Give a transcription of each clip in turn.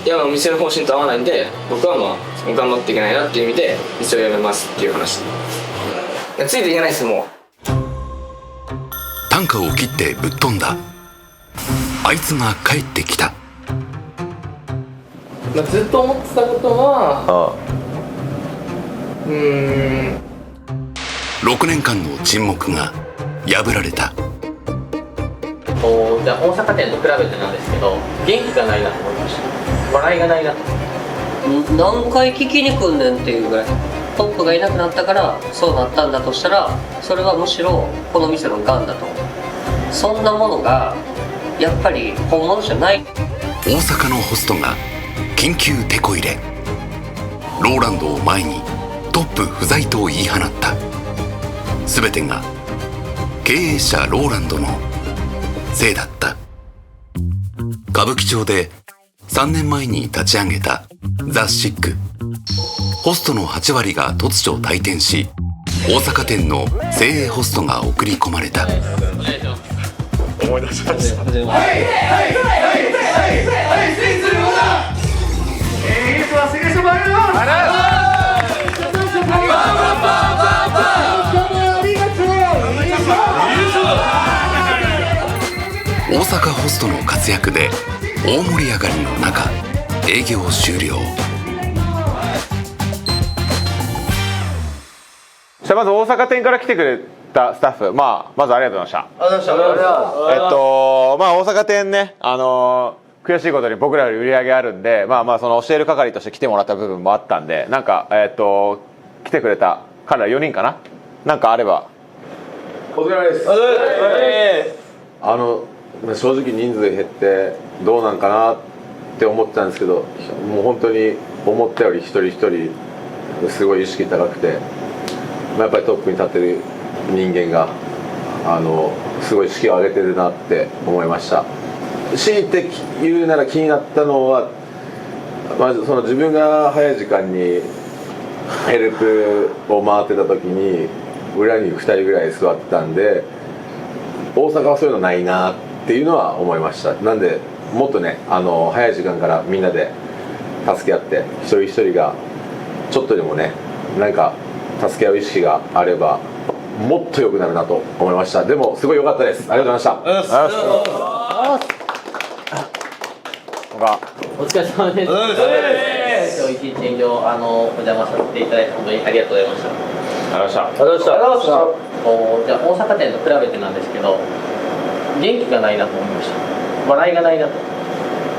やお店の方針と合わないんで僕は頑張っていけないなっていう意味で店を辞めますっていう話。ついていけないですもう。単価を切ってぶっ飛んだあいつが帰ってきた。ずっと思ってたことは6年間の沈黙が破られた。じゃあ大阪店と比べてなんですけど元気がないなと思いました。笑いがないなと。何回聞きに来んねんっていうぐらい。トップがいなくなったからそうなったんだとしたらそれはむしろこの店の癌だと思う。そんなものがやっぱり本物じゃない。大阪のホストが緊急テこ入れ。ローランドを前にトップ不在と言い放った。全てが経営者ローランドのせいだった。歌舞伎町で3年前に立ち上げたザ・シック。ホストの8割が突如退店し大阪店の精鋭ホストが送り込まれた。思い出しました。大阪ホストの活躍で大盛り上がりの中営業終了。じゃあまず大阪店から来てくれたスタッフ、まずありがとうございました。大阪店ね、悔しいことに僕らより売り上げあるんで、その教える係として来てもらった部分もあったんで、なんか来てくれた彼ら4人かな、なんかあれば。お疲れ様です。正直人数減ってどうなんかなって思ってたんですけど、もう本当に思ったより一人一人すごい意識高くて、やっぱりトップに立ってる人間がすごい士気を上げてるなって思いました。強いて言うなら気になったのは、まずその自分が早い時間にヘルプを回ってた時に裏に2人ぐらい座ってたんで、大阪はそういうのないなっていうのは思いました。なんでもっとね、早い時間からみんなで助け合って一人一人がちょっとでもね、なんか助け合う意識があればもっと良くなるなと思いました。でもすごい良かったです。ありがとうございました。お疲れ様です。今日一日お邪魔させていただいて本当にありがとうございました。じゃあ大阪店と比べてなんですけど元気がないなと思いました。笑いがないなと。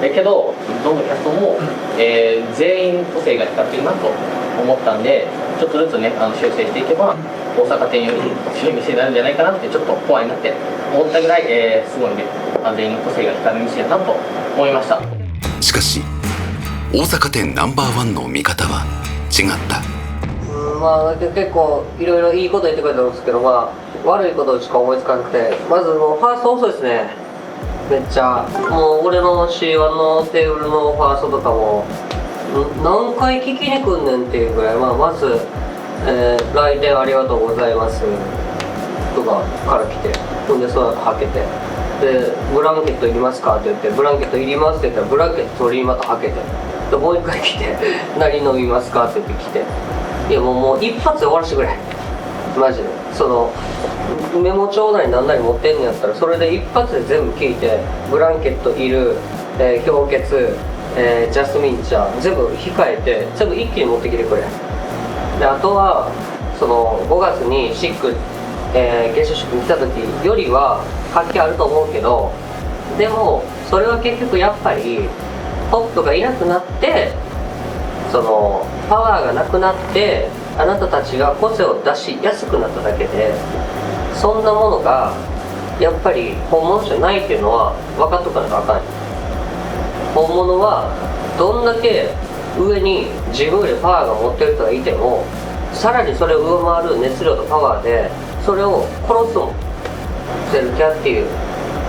だけどどのキャストも、全員個性が光ってるなと思ったんで、ちょっとずつね修正していけば大阪店より強い店になるんじゃないかなってちょっと怖いなって思ったぐらい、すごいね全員の個性が光る店だなと思いました。しかし大阪店ナンバーワンの見方は違った。結構いろいろいいこと言ってくれたんですけど、悪いことしか思いつかなくて、まずもうファースト遅いですね。めっちゃもう俺の C1 のテーブルのファーストとかも何回聞きに来んねんっていうぐらい、まず、来店ありがとうございますとかから来て、ほんでそうやってはけて、でブランケットいりますかって言って、ブランケットいりますって言ったらブランケット取りまたはけて、でもう一回来て何飲みますかって言って来て、いやもう一発で終わらせてくれマジで。そのメモ帳なり何なり持ってんのやったらそれで一発で全部聞いて、ブランケットいる、氷結、ジャスミン茶全部控えて全部一気に持ってきてくれ。であとはその5月にシック、月初宿に来た時よりは活気あると思うけど、でもそれは結局やっぱりトップがいなくなって、そのパワーがなくなってあなたたちが個性を出しやすくなっただけで、そんなものがやっぱり本物じゃないっていうのは分かっとかないとあかん。本物はどんだけ上に自分よりパワーが持ってる人がいても、さらにそれを上回る熱量とパワーでそれを殺すもん。ゼルキャっていう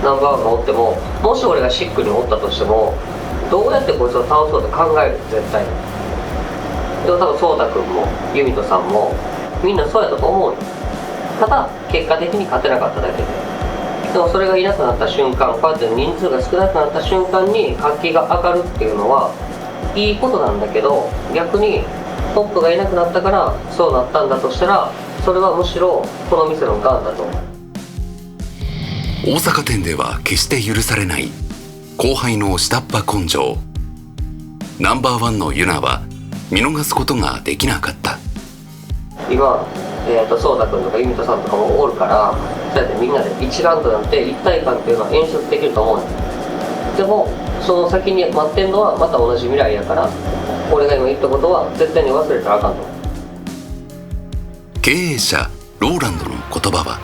ナンバーワンがおっても、もし俺がシックにおったとしてもどうやってこいつを倒そうって考える。絶対に。でも多分颯太君もユミトさんもみんなそうやったと思う。ただ結果的に勝てなかっただけで。でもそれがいなくなった瞬間、こうやって人数が少なくなった瞬間に活気が上がるっていうのはいいことなんだけど、逆にトップがいなくなったからそうなったんだとしたら、それはむしろこの店のガンだと思う。大阪店では決して許されない後輩の下っ端根性。ナンバーワンのユナは見逃すことができなかった。今、そうたくんとかユミトさんとかもおるから、そうやってみんなで一丸となって一体感っていうのは演出できると思うんだよ。でもその先に待ってんのはまた同じ未来やから、俺が今言ったことは絶対に忘れたらあかんと思う。経営者ローランドの言葉は、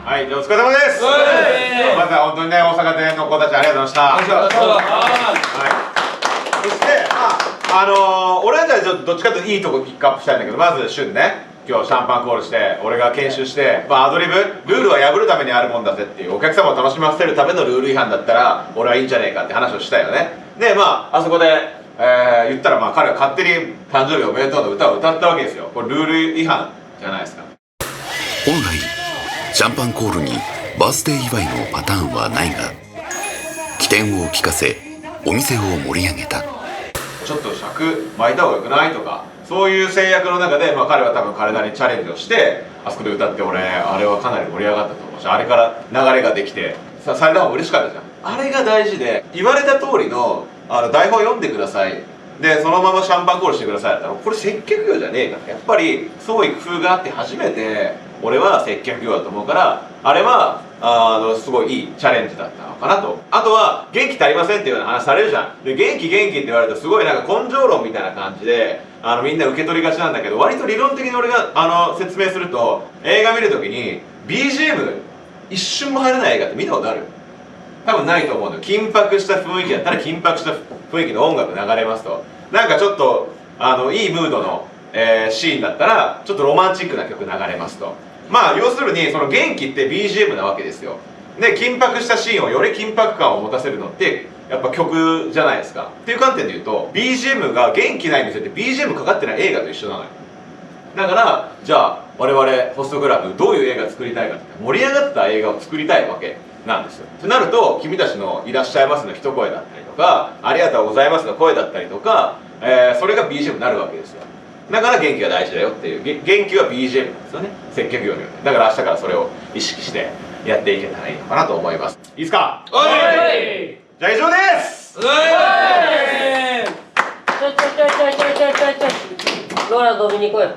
はい、じゃあお疲れ様です。まずは本当にね、大阪店の子たちありがとうございました。そして俺はじゃあどっちかというといいとこピックアップしたいんだけど、まず旬ね、今日シャンパンコールして俺が研修して、アドリブルールは破るためにあるもんだぜっていう、お客様を楽しませるためのルール違反だったら俺はいいんじゃねえかって話をしたよね。であそこで、言ったら彼は勝手に誕生日おめでとうの歌を歌ったわけですよ。これルール違反じゃないですか。本来シャンパンコールにバースデー祝いのパターンはないが、起点を聞かせお店を盛り上げた。ちょっと尺巻いた方がよくないとか、そういう制約の中で、彼は多分彼なりにチャレンジをしてあそこで歌って、俺あれはかなり盛り上がったと思うし、あれから流れができてされた方が嬉しかったじゃん。あれが大事で、言われた通りの台本読んでくださいでそのままシャンパンコールしてくださいだったら、これ接客業じゃねえかって。やっぱり創意工夫があって初めて俺は接客業だと思うから、あれはすごいいいチャレンジだったのかなと。あとは元気足りませんっていうような話されるじゃん。で元気って言われるとすごいなんか根性論みたいな感じでみんな受け取りがちなんだけど、割と理論的に俺が説明すると、映画見るときに BGM 一瞬も入らない映画って見たことある？多分ないと思うのよ。緊迫した雰囲気だったら緊迫した雰囲気の音楽流れますと、なんかちょっといいムードの、シーンだったらちょっとロマンチックな曲流れますと。要するにその元気って BGM なわけですよ。で緊迫したシーンをより緊迫感を持たせるのってやっぱ曲じゃないですか。っていう観点で言うと BGM が元気ない店って BGM かかってない映画と一緒なのよ。だからじゃあ我々ホストクラブどういう映画作りたいかって、盛り上がった映画を作りたいわけなんですよ。となると君たちのいらっしゃいますの一声だったりとか、ありがとうございますの声だったりとか、それが BGM になるわけですよ。だから元気が大事だよっていう、元気は BGM なんですよね、接客業によって。だから明日からそれを意識してやっていけたらいいのかなと思います。いいですか？じゃあ以上です。ローランド見に来い。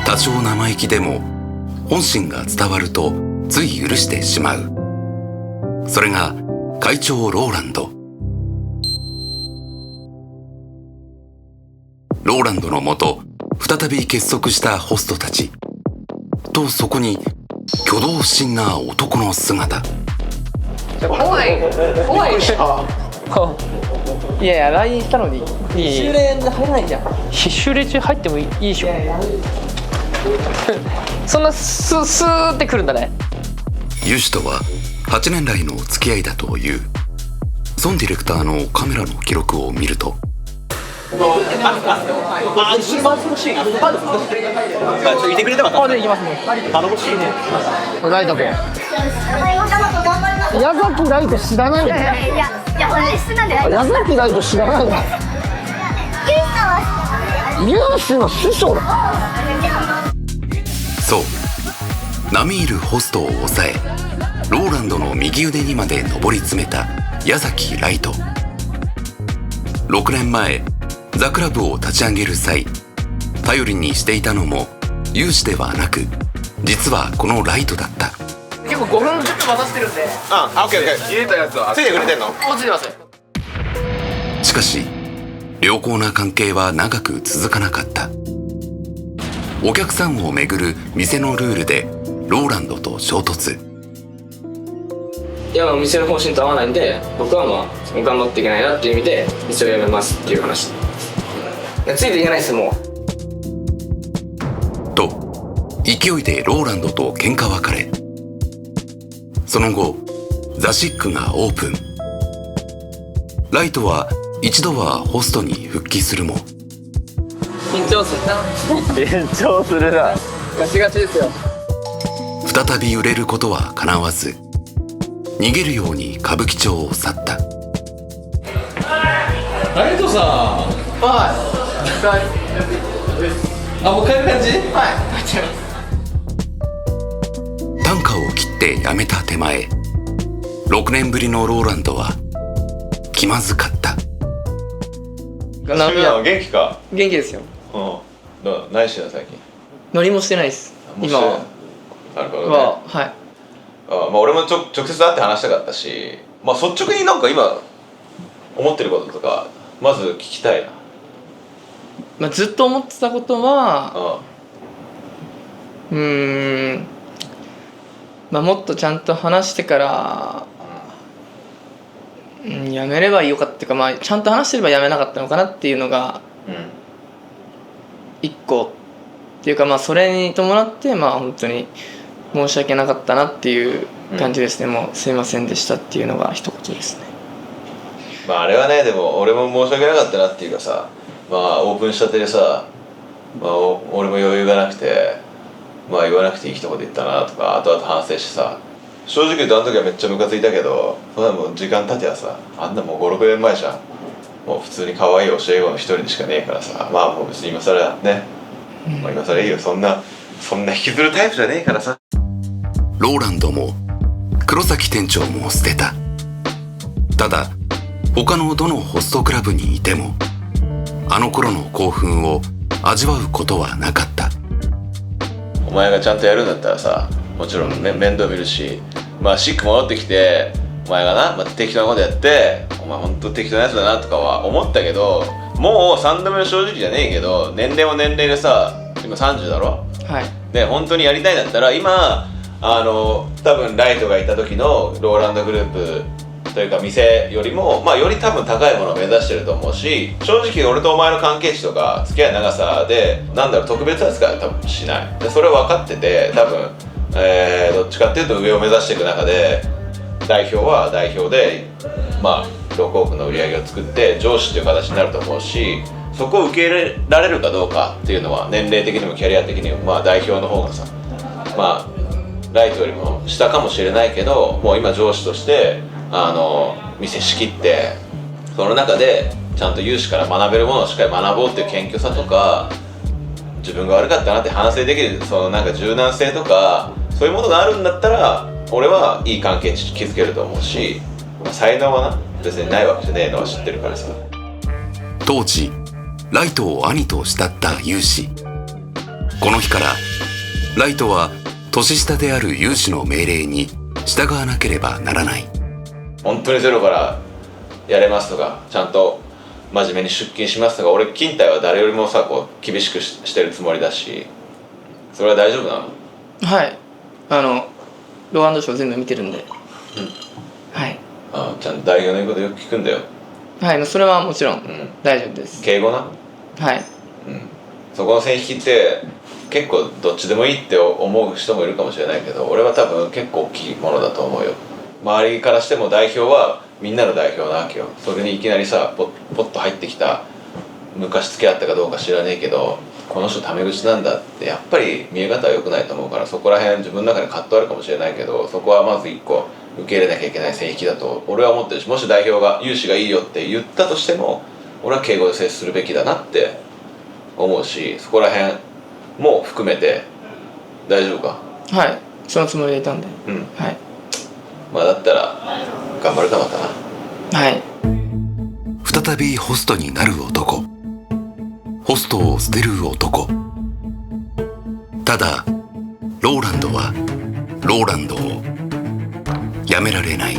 多少生意気でも本心が伝わるとつい許してしまう。それが会長ローランド。ローランドのもと再び結束したホストたちと、そこに挙動不審な男の姿。怖いいやいや LINE したのに修練で入らないじゃん。修練中入ってもいいでしょ。そんなスーってくるんだね。ユシとは8年来の付き合いだという。ソンディレクターのカメラの記録を見ると、いてくれてますか？で行きますね。頼もしいね。ライト君、矢崎ライト知らないんだ。いや本質なんで。矢崎ライト知らないんだ。ユースの師匠だ。そう並みいるホストを抑えローランドの右腕にまで上り詰めた矢崎ライト。6年前ザクラブを立ち上げる際頼りにしていたのもユーシではなく、実はこのライトだった。結構5分10分待たせてるんで。オッケー入れたやつはついてくれてんの？落ちてます。しかし良好な関係は長く続かなかった。お客さんをめぐる店のルールでローランドと衝突。いや店の方針と合わないんで、僕は頑張っていけないなっていう意味で店を辞めますっていう話。ついていけないですもう。と勢いでローランドと喧嘩別れ。その後ザシックがオープン。ライトは一度はホストに復帰するも緊張するな。緊張するな。ガチガチですよ。再び売れることは叶わず逃げるように歌舞伎町を去った。ライトさん、はいあ、もう帰る感じ？はい帰っちゃいます短歌を切ってやめた手前、6年ぶりのローランドは気まずかった。君らは元気か？元気ですよ。何してんの最近？乗りもしてないです今は。なるほどね。はい俺も直接会って話したかったし、率直になんか今思ってることとかまず聞きたいな。ずっと思ってたことはもっとちゃんと話してからやめればよかったか、ちゃんと話してればやめなかったのかなっていうのが一個っていうか、それに伴って本当に申し訳なかったなっていう感じですね。もうすいませんでしたっていうのが一言ですね。あれはね、でも俺も申し訳なかったなっていうかさ、オープンしたてでさ、俺も余裕がなくて言わなくていい一言言ったなとか後々反省してさ、正直言うとあの時はめっちゃムカついたけど、そんなもう時間経てばさ、あんなもう 5,6 年前じゃん。もう普通に可愛い教え子の一人でしかねえからさ、もう別に今更ね、今更いいよ、そんな引きずるタイプじゃねえからさ。ローランドも黒崎店長も捨てた。ただ他のどのホストクラブにいてもあの頃の興奮を味わうことはなかった。お前がちゃんとやるんだったらさ、もちろん、面倒見るし、シック戻ってきてお前がな、適当なことやってお前ほんと適当なやつだなとかは思ったけど、もう3度目の正直じゃねえけど、年齢も年齢でさ、今30だろ。はいで本当にやりたいんだったら今多分ライトがいた時のローランドグループというか店よりもより多分高いものを目指してると思うし、正直俺とお前の関係値とか付き合い長さで特別扱いは多分しないで、それ分かってて多分、どっちかっていうと上を目指していく中で代表は代表で6億の売り上げを作って上司っていう形になると思うし、そこを受け入れられるかどうかっていうのは年齢的にもキャリア的にも代表の方がさライトよりも下かもしれないけど、もう今上司として店仕切って、その中でちゃんと有志から学べるものをしっかり学ぼうっていう謙虚さとか、自分が悪かったなって反省できるその柔軟性とか、そういうものがあるんだったら俺はいい関係値築けると思うし、才能はな別にないわけじゃねえのは知ってるからさ。当時ライトを兄と慕った有志。この日からライトは年下である有志の命令に従わなければならない。本当にゼロからやれますとか、ちゃんと真面目に出勤しますとか、俺勤怠は誰よりもさ厳しくしてるつもりだし、それは大丈夫なの？はい、ローランドショー全部見てるんで、はい、ちゃんと代表の言うことよく聞くんだよ。はい、それはもちろん大丈夫です。敬語な。はい、そこの線引きって結構どっちでもいいって思う人もいるかもしれないけど、俺は多分結構大きいものだと思うよ。周りからしても代表はみんなの代表なわけよ。それにいきなりさポッと入ってきた、昔付き合ったかどうか知らねえけどこの人タメ口なんだってやっぱり見え方は良くないと思うから、そこら辺自分の中で葛藤あるかもしれないけど、そこはまず一個受け入れなきゃいけない線引きだと俺は思ってるし、もし代表が有志がいいよって言ったとしても俺は敬語で接するべきだなって思うし、そこら辺も含めて大丈夫か？はい、そのつもりでいたんで、はい、だったら頑張るかまたな。はい。再びホストになる男、ホストを捨てる男。ただローランドはローランドをやめられない。